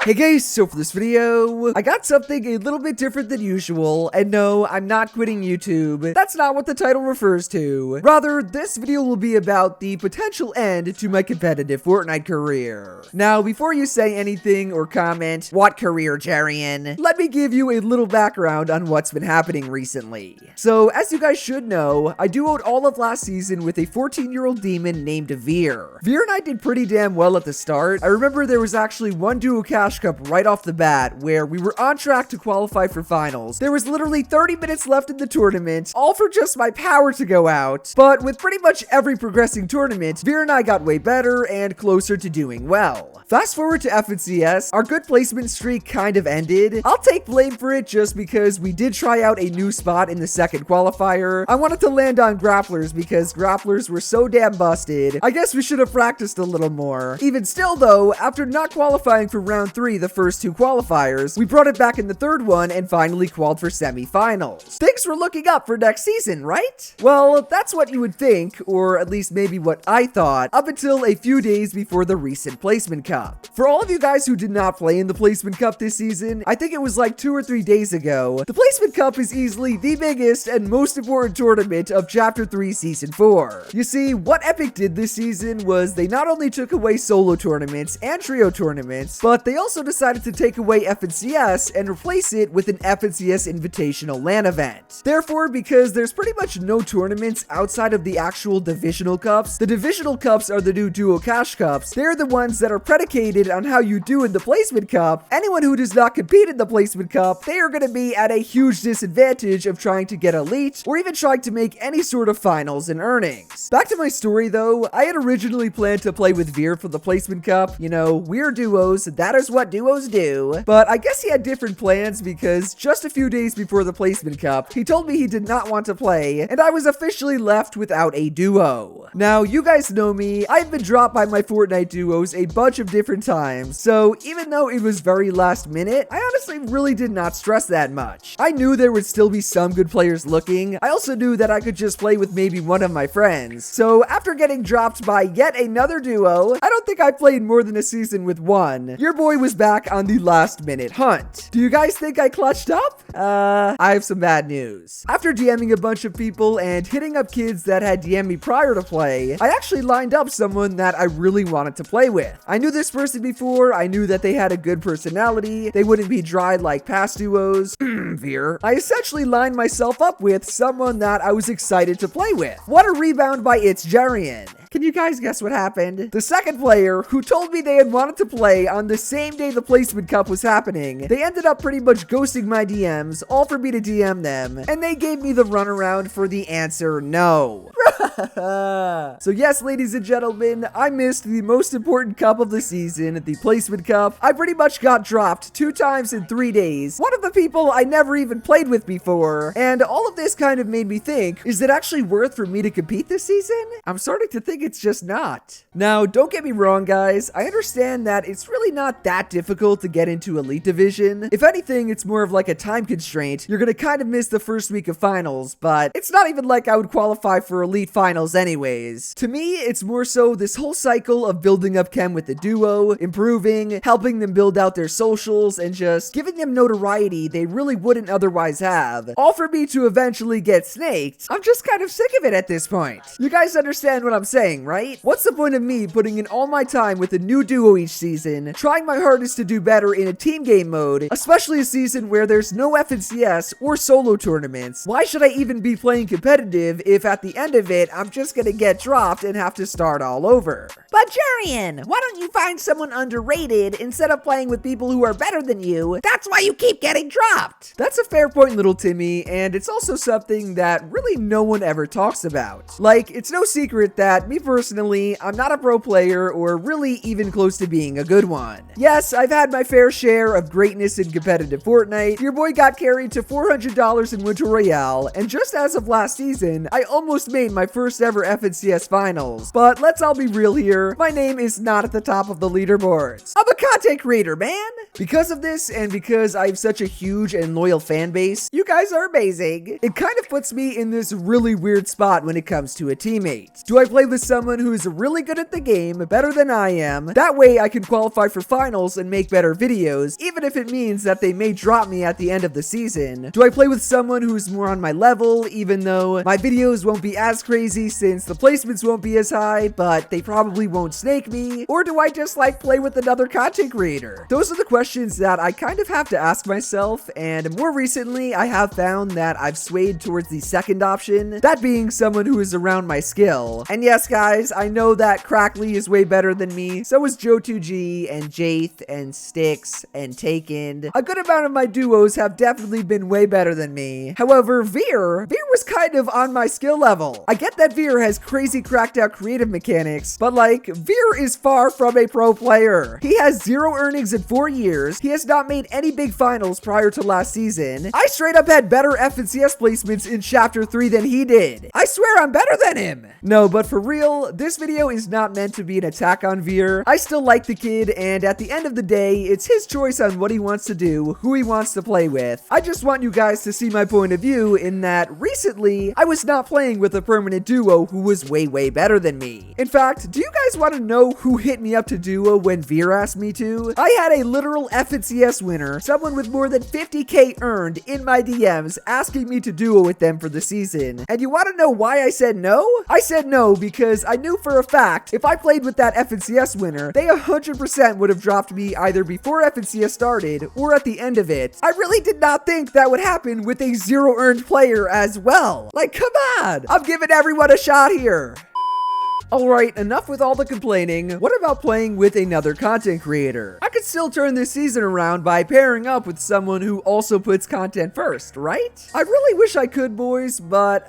Hey guys, so for this video, I got something a little bit different than usual, and no, I'm not quitting YouTube. That's not what the title refers to. Rather, this video will be about the potential end to my competitive Fortnite career. Now, before you say anything or comment, what career, Jerian? Let me give you a little background on what's been happening recently. So, as you guys should know, I duoed all of last season with a 14-year-old demon named Veer. Veer and I did pretty damn well at the start. I remember there was actually one duo cash cup right off the bat where we were on track to qualify for finals. There was literally 30 minutes left in the tournament, all for just my power to go out. But with pretty much every progressing tournament, Veer and I got way better and closer to doing well. Fast forward to FNCS, our good placement streak kind of ended. I'll take blame for it just because we did try out a new spot in the second qualifier. I wanted to land on grapplers because grapplers were so damn busted. I guess we should have practiced a little more. Even still though, after not qualifying for round 3 the first two qualifiers, we brought it back in the third one and finally qualified for semi-finals. Things were looking up for next season, right? Well, that's what you would think, or at least maybe what I thought, up until a few days before the recent Placement Cup. For all of you guys who did not play in the Placement Cup this season, I think it was like 2 or 3 days ago, the Placement Cup is easily the biggest and most important tournament of Chapter 3 Season 4. You see, what Epic did this season was they not only took away solo tournaments and trio tournaments, but they also decided to take away FNCS and replace it with an FNCS Invitational LAN event. Therefore, because there's pretty much no tournaments outside of the actual divisional cups, the divisional cups are the new duo cash cups. They're the ones that are predicated on how you do in the Placement Cup. Anyone who does not compete in the Placement Cup, they are going to be at a huge disadvantage of trying to get elite or even trying to make any sort of finals and earnings. Back to my story though, I had originally planned to play with Veer for the Placement Cup. You know, we're duos, that is what duos do. But I guess he had different plans because just a few days before the Placement Cup, he told me he did not want to play, and I was officially left without a duo. Now, you guys know me, I've been dropped by my Fortnite duos a bunch of different times, so even though it was very last minute, I honestly really did not stress that much. I knew there would still be some good players looking. I also knew that I could just play with maybe one of my friends. So after getting dropped by yet another duo, I don't think I played more than a season with one. Your boy was back on the last minute hunt. Do you guys think I clutched up? I have some bad news. After DMing a bunch of people and hitting up kids that had DM'd me prior to play, I actually lined up someone that I really wanted to play with. I knew this person before, I knew that they had a good personality, they wouldn't be dry like past duos. Veer. I essentially lined myself up with someone that I was excited to play with. What a rebound by itsJerian. Can you guys guess what happened? The second player, who told me they had wanted to play on the same day the Placement Cup was happening, they ended up pretty much ghosting my DMs, all for me to DM them, and they gave me the runaround for the answer no. So yes, ladies and gentlemen, I missed the most important cup of the season, the Placement Cup. I pretty much got dropped 2 times in 3 days. One of the people I never even played with before, and all of this kind of made me think, is it actually worth for me to compete this season? I'm starting to think it's just not. Now, don't get me wrong, guys. I understand that it's really not that difficult to get into Elite Division. If anything, it's more of like a time constraint. You're gonna kind of miss the first week of finals, but it's not even like I would qualify for Elite Finals anyways. To me, it's more so this whole cycle of building up chem with the duo, improving, helping them build out their socials, and just giving them notoriety they really wouldn't otherwise have. All for me to eventually get snaked. I'm just kind of sick of it at this point. You guys understand what I'm saying, right? What's the point of me putting in all my time with a new duo each season, trying my hardest to do better in a team game mode, especially a season where there's no FNCS or solo tournaments? Why should I even be playing competitive if at the end of it, I'm just gonna get dropped and have to start all over? But Jerian, why don't you find someone underrated instead of playing with people who are better than you? That's why you keep getting dropped. That's a fair point, little Timmy, and it's also something that really no one ever talks about. Like, it's no secret that me personally, I'm not a pro player or really even close to being a good one. Yes, I've had my fair share of greatness in competitive Fortnite. Your boy got carried to $400 in Winter Royale, and just as of last season, I almost made my first ever FNCS finals. But let's all be real here, my name is not at the top of the leaderboards. I'm a content creator, man! Because of this, and because I have such a huge and loyal fan base, you guys are amazing. It kind of puts me in this really weird spot when it comes to a teammate. Do I play with someone who is really good at the game, better than I am? That way I can qualify for finals and make better videos, even if it means that they may drop me at the end of the season. Do I play with someone who's more on my level, even though my videos won't be as crazy since the placements won't be as high, but they probably won't snake me? Or do I just like play with another content creator? Those are the questions that I kind of have to ask myself, and more recently I have found that I've swayed towards the second option, that being someone who is around my skill. And yes guys, I know that Crackley is way better than me, so is Joe2G and Jaith and Styx and Taken. A good amount of my duos have definitely been way better than me. However, Veer was kind of on my skill level. I get that Veer has crazy cracked out creative mechanics, but like, Veer is far from a pro player. He has 0 earnings in 4 years. He has not made any big finals prior to last season. I straight up had better FNCS placements in Chapter 3 than he did. I swear I'm better than him. No, but for real, this video is not meant to be an attack on Veer. I still like the kid, and at the end of the day, it's his choice on what he wants to do, who he wants to play with. I just want you guys to see my point of view in that recently, I was not playing with a permanent duo who was way better than me. In fact, do you guys want to know who hit me up to duo when Veer asked me to? I had a literal FNCS winner, someone with more than 50k earned, in my DMs asking me to duo with them for the season. And you want to know why I said no? I said no because I knew for a fact if I played with that FNCS winner, they 100% would have dropped me either before FNCS started or at the end of it. I really did not think that would happen with a 0 earned player as well. Like, come on! I'm giving everyone a shot here. Alright, enough with all the complaining. What about playing with another content creator? I could still turn this season around by pairing up with someone who also puts content first, right? I really wish I could, boys, but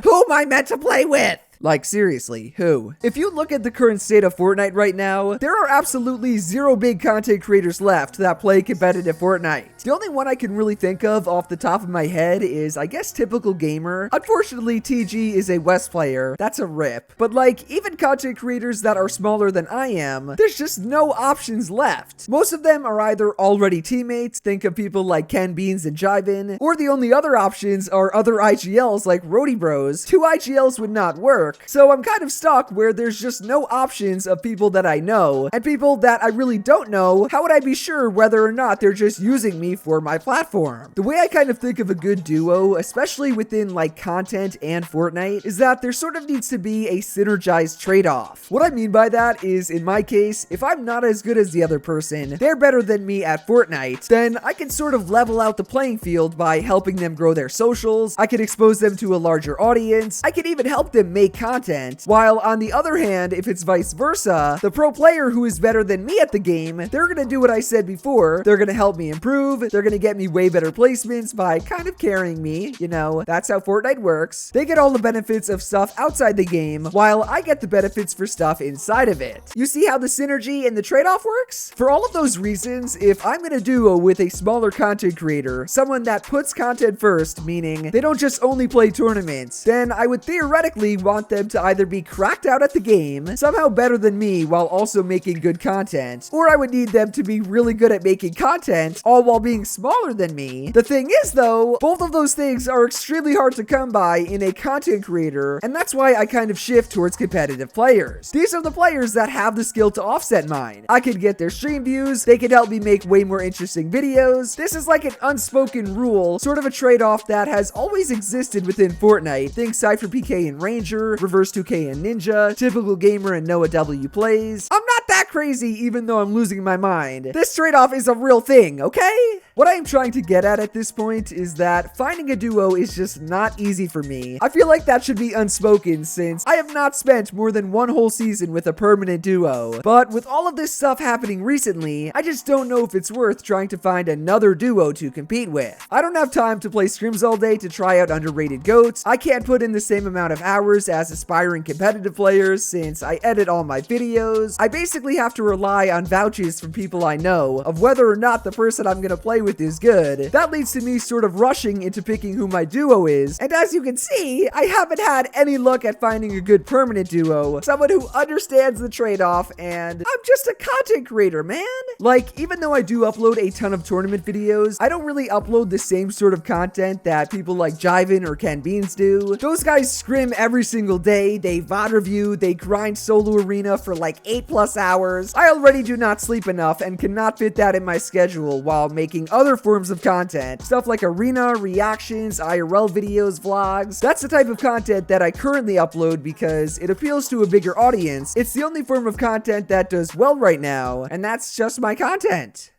who am I meant to play with? Like, seriously, who? If you look at the current state of Fortnite right now, there are absolutely 0 big content creators left that play competitive Fortnite. The only one I can really think of off the top of my head is, I guess, Typical Gamer. Unfortunately, TG is a West player. That's a rip. But like, even content creators that are smaller than I am, there's just no options left. Most of them are either already teammates, think of people like Ken Beans and Jivin, or the only other options are other IGLs like Roadie Bros. 2 IGLs would not work. So I'm kind of stuck where there's just no options of people that I know, and people that I really don't know. How would I be sure whether or not they're just using me for my platform? The way I kind of think of a good duo, especially within like content and Fortnite, is that there sort of needs to be a synergized trade-off. What I mean by that is, in my case, if I'm not as good as the other person, they're better than me at Fortnite, then I can sort of level out the playing field by helping them grow their socials. I can expose them to a larger audience. I can even help them make content. While on the other hand, if it's vice versa, the pro player who is better than me at the game, they're gonna do what I said before. They're gonna help me improve. They're gonna get me way better placements by kind of carrying me. You know, that's how Fortnite works. They get all the benefits of stuff outside the game, while I get the benefits for stuff inside of it. You see how the synergy and the trade-off works? For all of those reasons, if I'm gonna duo with a smaller content creator, someone that puts content first, meaning they don't just only play tournaments, then I would theoretically want them to either be cracked out at the game, somehow better than me while also making good content, or I would need them to be really good at making content, all while being smaller than me. The thing is though, both of those things are extremely hard to come by in a content creator, and that's why I kind of shift towards competitive players. These are the players that have the skill to offset mine. I could get their stream views, they could help me make way more interesting videos. This is like an unspoken rule, sort of a trade-off that has always existed within Fortnite. Think Cypher PK and Ranger, Reverse 2K and Ninja, Typical Gamer and Noah W Plays. I'm not that crazy even though I'm losing my mind. This trade-off is a real thing, okay? What I am trying to get at this point is that finding a duo is just not easy for me. I feel like that should be unspoken since I have not spent more than 1 whole season with a permanent duo. But with all of this stuff happening recently, I just don't know if it's worth trying to find another duo to compete with. I don't have time to play scrims all day to try out underrated goats. I can't put in the same amount of hours as aspiring competitive players since I edit all my videos. I basically basically have to rely on vouches from people I know of whether or not the person I'm gonna play with is good. That leads to me sort of rushing into picking who my duo is, and as you can see, I haven't had any luck at finding a good permanent duo, someone who understands the trade-off, and I'm just a content creator, man. Like, even though I do upload a ton of tournament videos, I don't really upload the same sort of content that people like Jivin or Ken Beans do. Those guys scrim every single day, they VOD review, they grind solo arena for like 8+ hours. I already do not sleep enough and cannot fit that in my schedule while making other forms of content. Stuff like arena, reactions, IRL videos, vlogs. That's the type of content that I currently upload because it appeals to a bigger audience. It's the only form of content that does well right now, and that's just my content.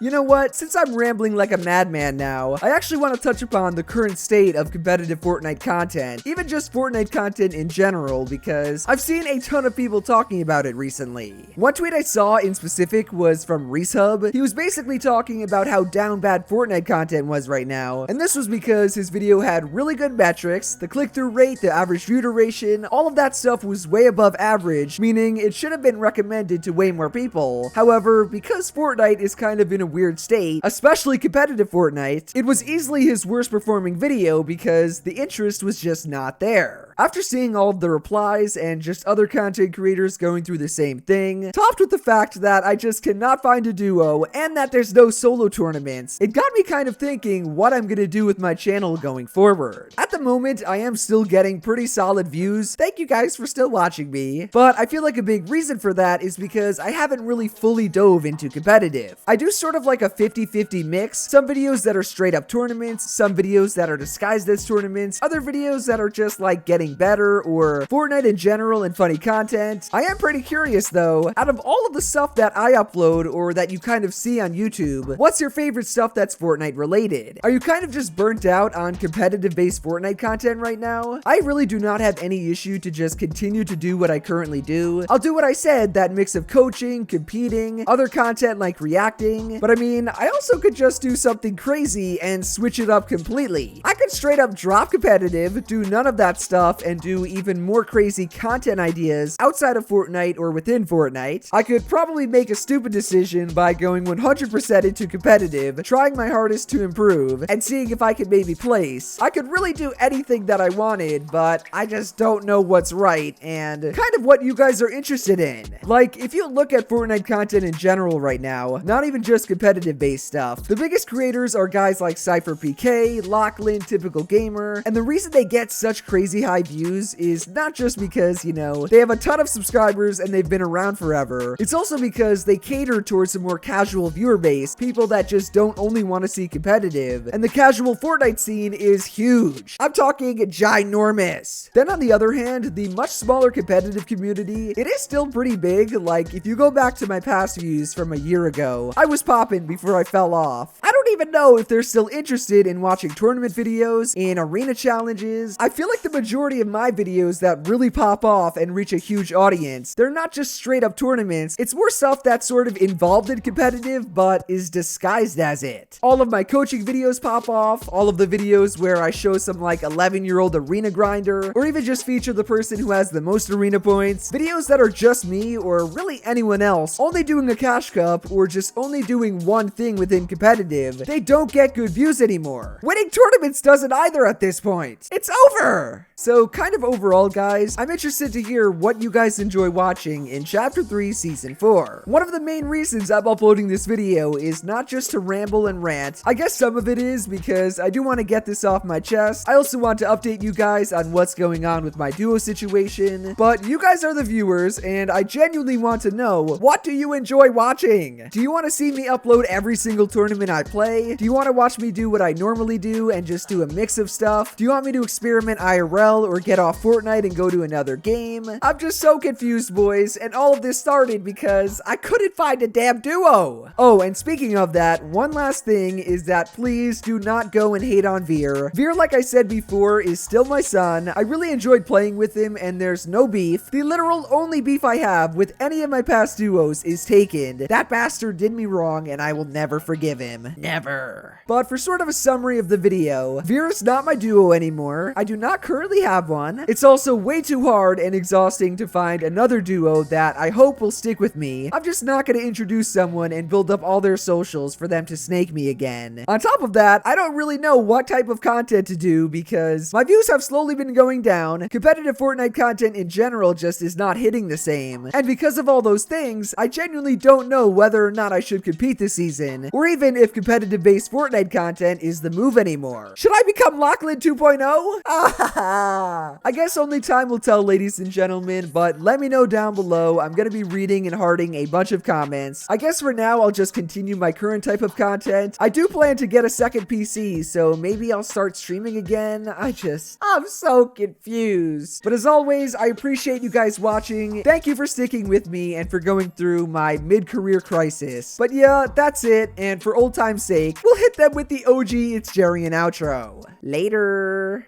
You know what? Since I'm rambling like a madman now, I actually want to touch upon the current state of competitive Fortnite content, even just Fortnite content in general, because I've seen a ton of people talking about it recently. One tweet I saw in specific was from ReeseHub. He was basically talking about how down bad Fortnite content was right now, and this was because his video had really good metrics, the click-through rate, the average view duration, all of that stuff was way above average, meaning it should have been recommended to way more people. However, because Fortnite is kind of in a weird state, especially competitive Fortnite, it was easily his worst performing video because the interest was just not there. After seeing all of the replies and just other content creators going through the same thing, topped with the fact that I just cannot find a duo and that there's no solo tournaments, it got me kind of thinking what I'm gonna do with my channel going forward. At the moment, I am still getting pretty solid views. Thank you guys for still watching me, but I feel like a big reason for that is because I haven't really fully dove into competitive. I do sort of like a 50-50 mix. Some videos that are straight up tournaments, some videos that are disguised as tournaments, other videos that are just like getting better or Fortnite in general and funny content. I am pretty curious though, out of all of the stuff that I upload or that you kind of see on YouTube, what's your favorite stuff that's Fortnite related? Are you kind of just burnt out on competitive based Fortnite content right now? I really do not have any issue to just continue to do what I currently do. I'll do what I said, that mix of coaching, competing, other content like reacting, but I mean, I also could just do something crazy and switch it up completely. I could straight up drop competitive, do none of that stuff, and do even more crazy content ideas outside of Fortnite or within Fortnite. I could probably make a stupid decision by going 100% into competitive, trying my hardest to improve, and seeing if I could maybe place. I could really do anything that I wanted, but I just don't know what's right and kind of what you guys are interested in. Like, if you look at Fortnite content in general right now, not even just competitive based stuff, the biggest creators are guys like CypherPK, Lachlan, Typical Gamer, and the reason they get such crazy high views is not just because, you know, they have a ton of subscribers and they've been around forever. It's also because they cater towards a more casual viewer base, people that just don't only want to see competitive, and the casual Fortnite scene is huge. I'm talking ginormous. Then on the other hand, the much smaller competitive community, it is still pretty big. Like, if you go back to my past views from a year ago, I was popping before I fell off. I don't even know if they're still interested in watching tournament videos, in arena challenges. I feel like the majority of my videos that really pop off and reach a huge audience, they're not just straight up tournaments, it's more stuff that's sort of involved in competitive but is disguised as it. All of my coaching videos pop off, all of the videos where I show some like 11-year-old arena grinder, or even just feature the person who has the most arena points, videos that are just me or really anyone else only doing a cash cup or just only doing one thing within competitive, they don't get good views anymore. Winning tournaments doesn't either at this point. It's over! So kind of overall guys, I'm interested to hear what you guys enjoy watching in Chapter 3 Season 4. One of the main reasons I'm uploading this video is not just to ramble and rant. I guess some of it is because I do want to get this off my chest. I also want to update you guys on what's going on with my duo situation. But you guys are the viewers and I genuinely want to know, what do you enjoy watching? Do you want to see me upload every single tournament I play? Do you want to watch me do what I normally do and just do a mix of stuff? Do you want me to experiment IRL or get off Fortnite and go to another game? I'm just so confused, boys, and all of this started because I couldn't find a damn duo. Oh, and speaking of that, one last thing is that please do not go and hate on Veer. Veer, like I said before, is still my son. I really enjoyed playing with him and there's no beef. The literal only beef I have with any of my past duos is Taken. That bastard did me wrong and I will never forgive him. Never. forever. But for sort of a summary of the video, Vera's not my duo anymore. I do not currently have one. It's also way too hard and exhausting to find another duo that I hope will stick with me. I'm just not going to introduce someone and build up all their socials for them to snake me again. On top of that, I don't really know what type of content to do because my views have slowly been going down. Competitive Fortnite content in general just is not hitting the same. And because of all those things, I genuinely don't know whether or not I should compete this season, or even if competitive-based Fortnite content is the move anymore. Should I become Lachlan 2.0? I guess only time will tell, ladies and gentlemen, but let me know down below. I'm gonna be reading and hearting a bunch of comments. I guess for now, I'll just continue my current type of content. I do plan to get a second PC, so maybe I'll start streaming again. I'm so confused. But as always, I appreciate you guys watching. Thank you for sticking with me and for going through my mid-career crisis. But yeah, that's it. And for old time's sake, we'll hit them with the OG itsJerian outro. Later.